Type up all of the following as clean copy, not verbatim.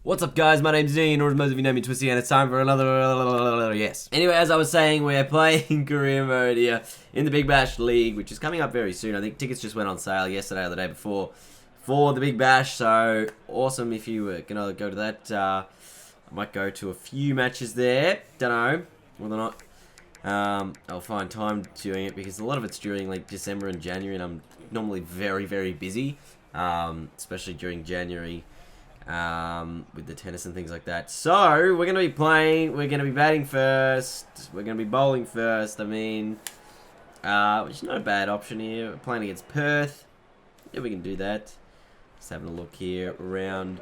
What's up, guys? My name's Dean, or as most of you know me, Twisty, and it's time for another yes. Anyway, as I was saying, we're playing career mode here in the Big Bash League, which is coming up very soon. I think tickets just went on sale yesterday or the day before for the Big Bash, so awesome if you were gonna go to that. I might go to a few matches there. Don't know whether or not I'll find time doing it because a lot of it's during like December and January, and I'm normally very busy, especially during January. With the tennis and things like that. So, we're going to be playing, we're going to be batting first, we're going to be bowling first, I mean, which is not a bad option here. We're playing against Perth. Yeah, we can do that. Just having a look here around,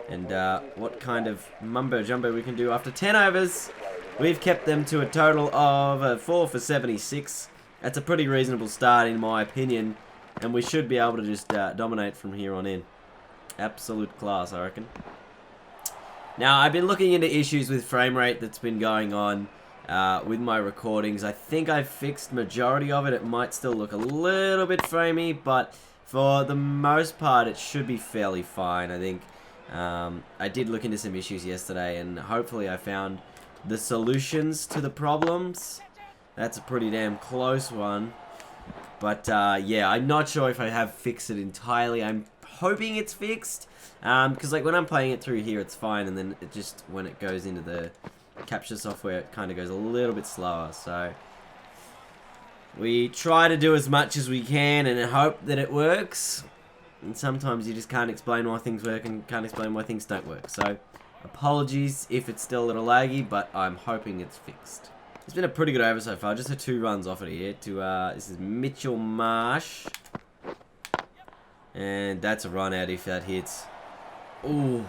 and what kind of mumbo-jumbo we can do after 10 overs. We've kept them to a total of 4 for 76. That's a pretty reasonable start in my opinion, and we should be able to just dominate from here on in. Absolute class, I reckon. Now, I've been looking into issues with frame rate that's been going on with my recordings. I think I've fixed majority of it. It might still look a little bit framey, but for the most part, it should be fairly fine, I think. I did look into some issues yesterday, and hopefully I found the solutions to the problems. That's a pretty damn close one. But, yeah, I'm not sure if I have fixed it entirely. I'm hoping it's fixed, because like when I'm playing it through here it's fine, and then it just, when it goes into the capture software, it kind of goes a little bit slower. So we try to do as much as we can and hope that it works, and sometimes you just can't explain why things work and can't explain why things don't work. So apologies if it's still a little laggy, but I'm hoping it's fixed. It's been a pretty good over so far, just 2 runs off it here to this is Mitchell Marsh. And that's a run out if that hits. Ooh.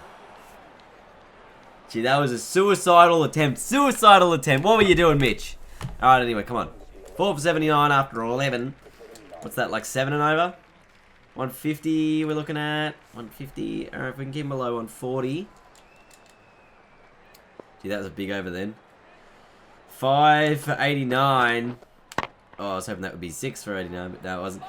Gee, that was a suicidal attempt. Suicidal attempt. What were you doing, Mitch? Alright, anyway, come on. 4 for 79 after 11. What's that, like 7 and over? 150 we're looking at. 150. Alright, if we can keep him below 140. Gee, that was a big over then. 5 for 89. Oh, I was hoping that would be 6 for 89, but no, it wasn't.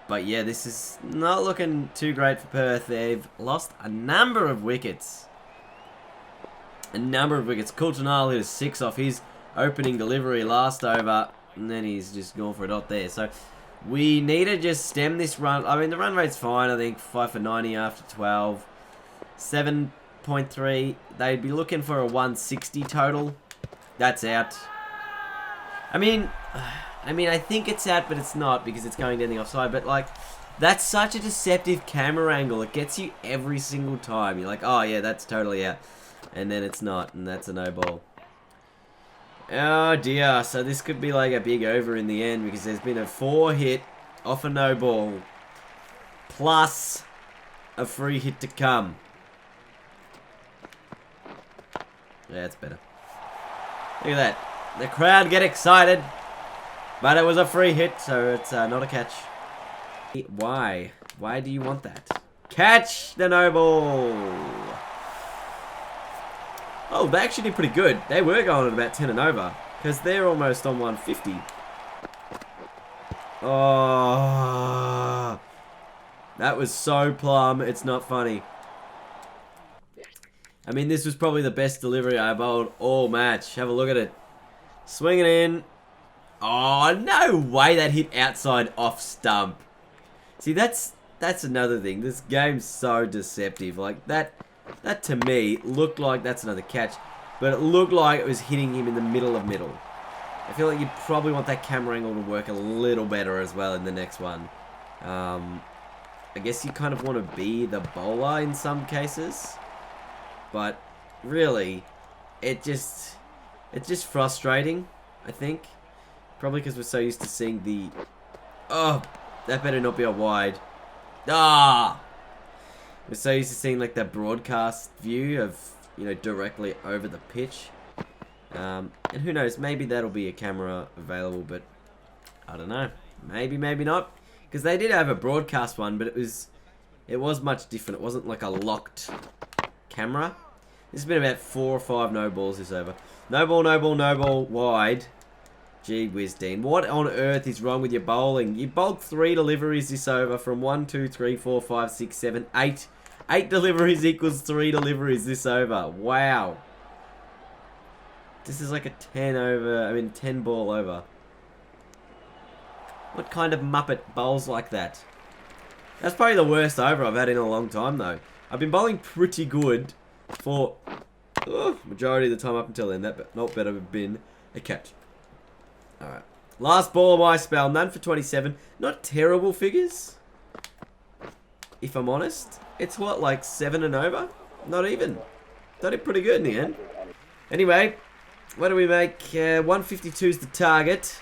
But yeah, this is not looking too great for Perth. They've lost a number of wickets. Coultonale hit a 6 off his opening delivery last over, and then he's just gone for a dot there. So we need to just stem this run. I mean, the run rate's fine, I think. 5 for 90 after 12. 7.3. They'd be looking for a 160 total. That's out. I mean, I think it's out, but it's not because it's going down the offside. But, like, that's such a deceptive camera angle. It gets you every single time. You're like, oh, yeah, that's totally out. And then it's not, and that's a no ball. Oh, dear. So this could be, like, a big over in the end because there's been a 4 hit off a no ball plus a free hit to come. Yeah, it's better. Look at that. The crowd get excited. But it was a free hit, so it's not a catch. Why? Why do you want that? Catch the no ball! Oh, they actually did pretty good. They were going at about 10 and over. Because they're almost on 150. Oh, that was so plumb, it's not funny. I mean, this was probably the best delivery I bowled all match. Have a look at it. Swing it in. Oh, no way that hit outside off stump. See, that's another thing. This game's so deceptive. Like, that to me looked like that's another catch, but it looked like it was hitting him in the middle of middle. I feel like you probably want that camera angle to work a little better as well in the next one. I guess you kind of want to be the bowler in some cases, but really, it's just frustrating, I think. Probably because we're so used to seeing the... Oh, that better not be a wide. Ah! We're so used to seeing like that broadcast view of, you know, directly over the pitch. And who knows, maybe that'll be a camera available, but I don't know. Maybe, maybe not. Because they did have a broadcast one, but it was much different. It wasn't like a locked camera. This has been about 4 or 5 no balls this over. No ball, no ball, no ball, wide. Gee whiz, Dean. What on earth is wrong with your bowling? You bowled 3 deliveries this over from 1, 2, 3, 4, 5, 6, 7, 8. 8 deliveries equals 3 deliveries this over. Wow. This is like a 10 ball over. What kind of Muppet bowls like that? That's probably the worst over I've had in a long time, though. I've been bowling pretty good for majority of the time up until then. That not better have been a catch. Alright. Last ball of my spell. None for 27. Not terrible figures, if I'm honest. It's what, like 7 and over? Not even. Done it pretty good in the end. Anyway, what do we make? 152 is the target.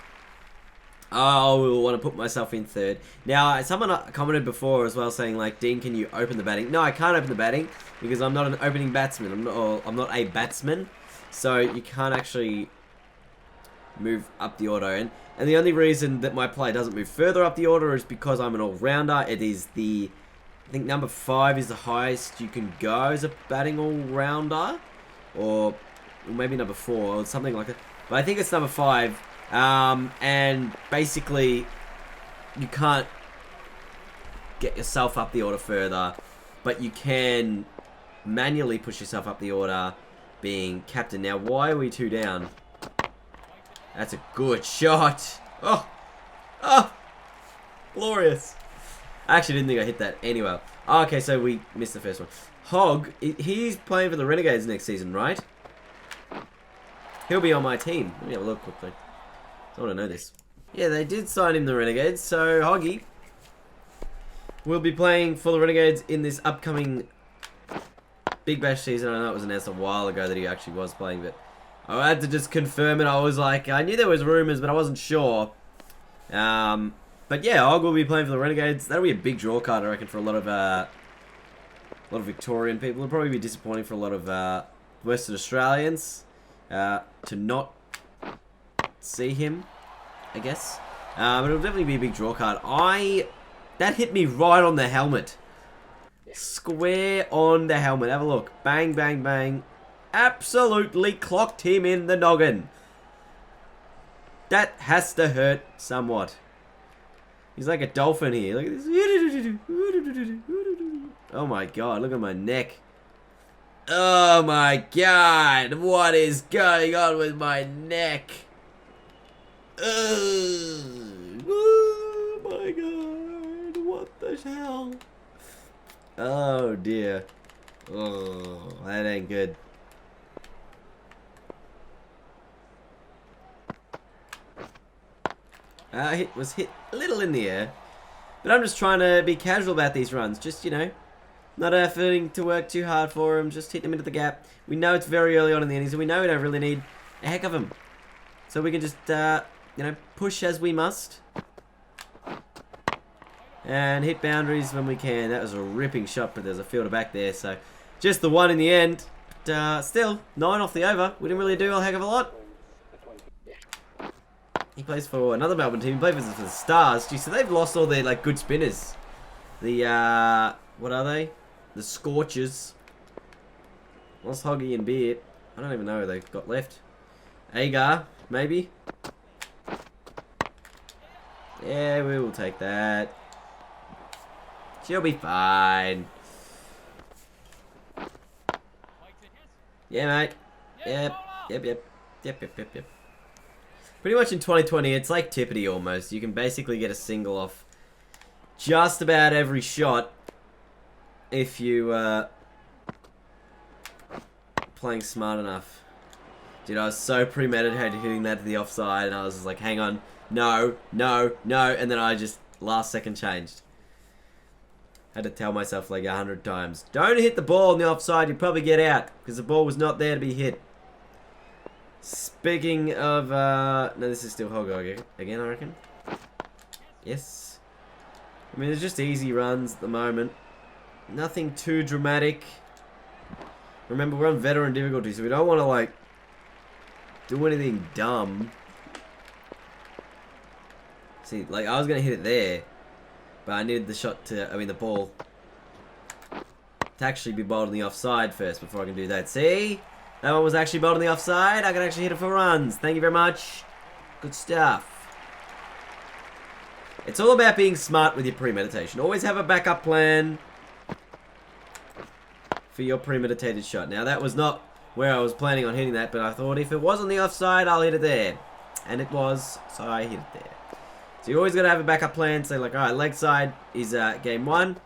I will want to put myself in third. Now, someone commented before as well saying, like, Dean, can you open the batting? No, I can't open the batting because I'm not an opening batsman. I'm not a batsman. So, you can't actually move up the order. And the only reason that my player doesn't move further up the order is because I'm an all-rounder. It is I think number 5 is the highest you can go as a batting all-rounder. Or maybe number 4 or something like that. But I think it's number 5. And basically, you can't get yourself up the order further, but you can manually push yourself up the order being captain. Now, why are we 2 down? That's a good shot. Oh, glorious. I actually didn't think I hit that anyway. Oh, okay, so we missed the first one. Hog, he's playing for the Renegades next season, right? He'll be on my team. Let me have a look quickly. I want to know this. Yeah, they did sign him the Renegades, so Hoggy will be playing for the Renegades in this upcoming Big Bash season. I know it was announced a while ago that he actually was playing, but I had to just confirm it. I was like, I knew there was rumours, but I wasn't sure. But yeah, Hog will be playing for the Renegades. That'll be a big draw card, I reckon, for a lot of Victorian people. It'll probably be disappointing for a lot of Western Australians to not see him, I guess. But it'll definitely be a big draw card. That hit me right on the helmet. Square on the helmet. Have a look. Bang, bang, bang. Absolutely clocked him in the noggin. That has to hurt somewhat. He's like a dolphin here. Look at this. Oh my god, look at my neck. Oh my god, what is going on with my neck? Oh my god, what the hell? Oh dear. Oh, that ain't good. Was hit a little in the air. But I'm just trying to be casual about these runs. Just, you know, not efforting to work too hard for them. Just hit them into the gap. We know it's very early on in the innings, and we know we don't really need a heck of them. So we can just, you know, push as we must. And hit boundaries when we can. That was a ripping shot, but there's a fielder back there. So just the one in the end. But still, 9 off the over. We didn't really do a heck of a lot. He plays for another Melbourne team. He plays for the Stars. Gee, so they've lost all their, like, good spinners. The, what are they? The Scorchers. Lost Hoggy and Beard. I don't even know who they've got left. Agar, maybe? Yeah, we will take that. She'll be fine. Yeah, mate. Yep. Pretty much in 2020, it's like Tippity almost. You can basically get a single off just about every shot if you playing smart enough. Dude, I was so premeditated hitting that to the offside, and I was just like, hang on, no, and then I just last second changed. Had to tell myself like 100 times, don't hit the ball in the offside, you probably get out, because the ball was not there to be hit. Speaking of, no, this is still Hog again, I reckon. Yes. I mean, it's just easy runs at the moment. Nothing too dramatic. Remember, we're on veteran difficulty, so we don't want to, like, do anything dumb. See, like, I was going to hit it there, but I needed the shot to, the ball to actually be bowled on the offside first before I can do that. See? That one was actually bowled on the offside. I can actually hit it for runs. Thank you very much. Good stuff. It's all about being smart with your premeditation. Always have a backup plan. for your premeditated shot. Now, that was not where I was planning on hitting that, but I thought if it was on the offside, I'll hit it there. And it was, so I hit it there. So you always got to have a backup plan. So like, alright, leg side is game 1.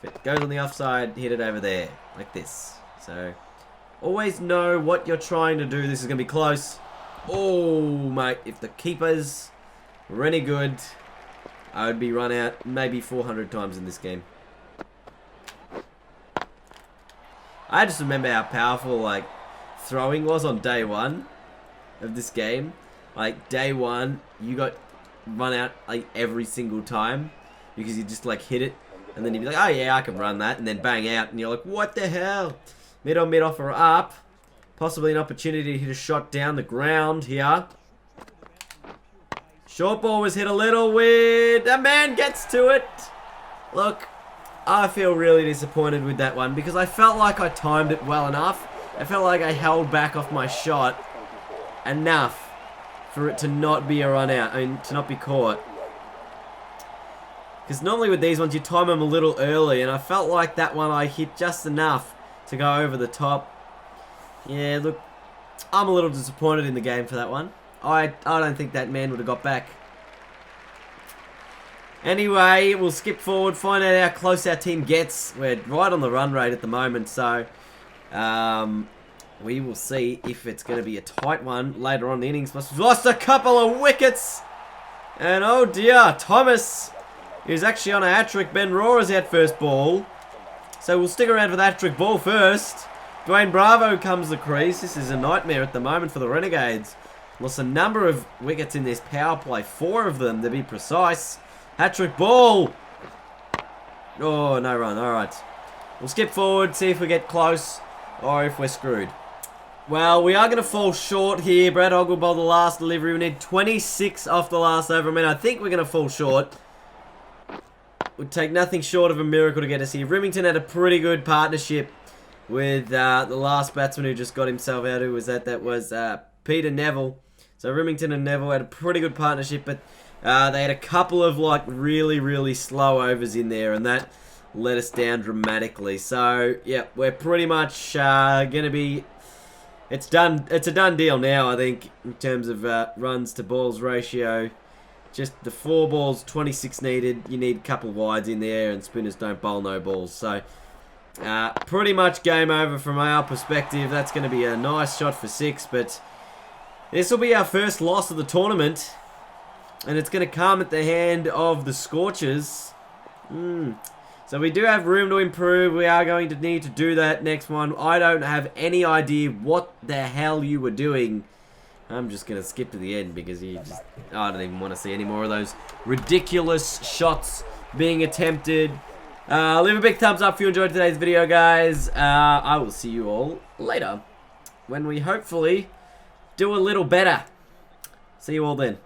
If it goes on the offside, hit it over there, like this. So, always know what you're trying to do. This is going to be close. Oh, mate, if the keepers were any good, I would be run out maybe 400 times in this game. I just remember how powerful, like, throwing was on day 1 of this game. Like, day 1, you got run out, like, every single time. Because you just, like, hit it. And then you'd be like, oh yeah, I can run that. And then bang out. And you're like, what the hell? Mid on mid off or up. Possibly an opportunity to hit a shot down the ground here. Short ball was hit a little weird. A man gets to it. Look, I feel really disappointed with that one. Because I felt like I timed it well enough. I felt like I held back off my shot enough for it to not be a run out. I mean, to not be caught. Because normally with these ones, you time them a little early, and I felt like that one I hit just enough to go over the top. Yeah, look, I'm a little disappointed in the game for that one. I don't think that man would have got back. Anyway, we'll skip forward, find out how close our team gets. We're right on the run rate at the moment, so we will see if it's going to be a tight one later on in the innings. Must have lost a couple of wickets. And oh dear, Thomas... He's actually on a hat-trick. Ben Rora's out first ball. So we'll stick around for the hat-trick ball first. Dwayne Bravo comes the crease. This is a nightmare at the moment for the Renegades. Lost a number of wickets in this power play. 4 of them, to be precise. Hat-trick ball. Oh, no run. Alright. We'll skip forward, see if we get close or if we're screwed. Well, we are going to fall short here. Brad Ogle bowled the last delivery. We need 26 off the last over. I mean, I think we're going to fall short. Would take nothing short of a miracle to get us here. Remington had a pretty good partnership with the last batsman who just got himself out. Who was that? That was Peter Neville. So Remington and Neville had a pretty good partnership, but they had a couple of like really, really slow overs in there, and that let us down dramatically. So yeah, we're pretty much going to be... It's done. It's a done deal now, I think, in terms of runs to balls ratio. Just the 4 balls, 26 needed. You need a couple of wides in there, and spinners don't bowl no balls. So, pretty much game over from our perspective. That's going to be a nice shot for 6, but this will be our first loss of the tournament, and it's going to come at the hand of the Scorchers. So we do have room to improve. We are going to need to do that next one. I don't have any idea what the hell you were doing. I'm just going to skip to the end because I don't even want to see any more of those ridiculous shots being attempted. Leave a big thumbs up if you enjoyed today's video, guys. I will see you all later when we hopefully do a little better. See you all then.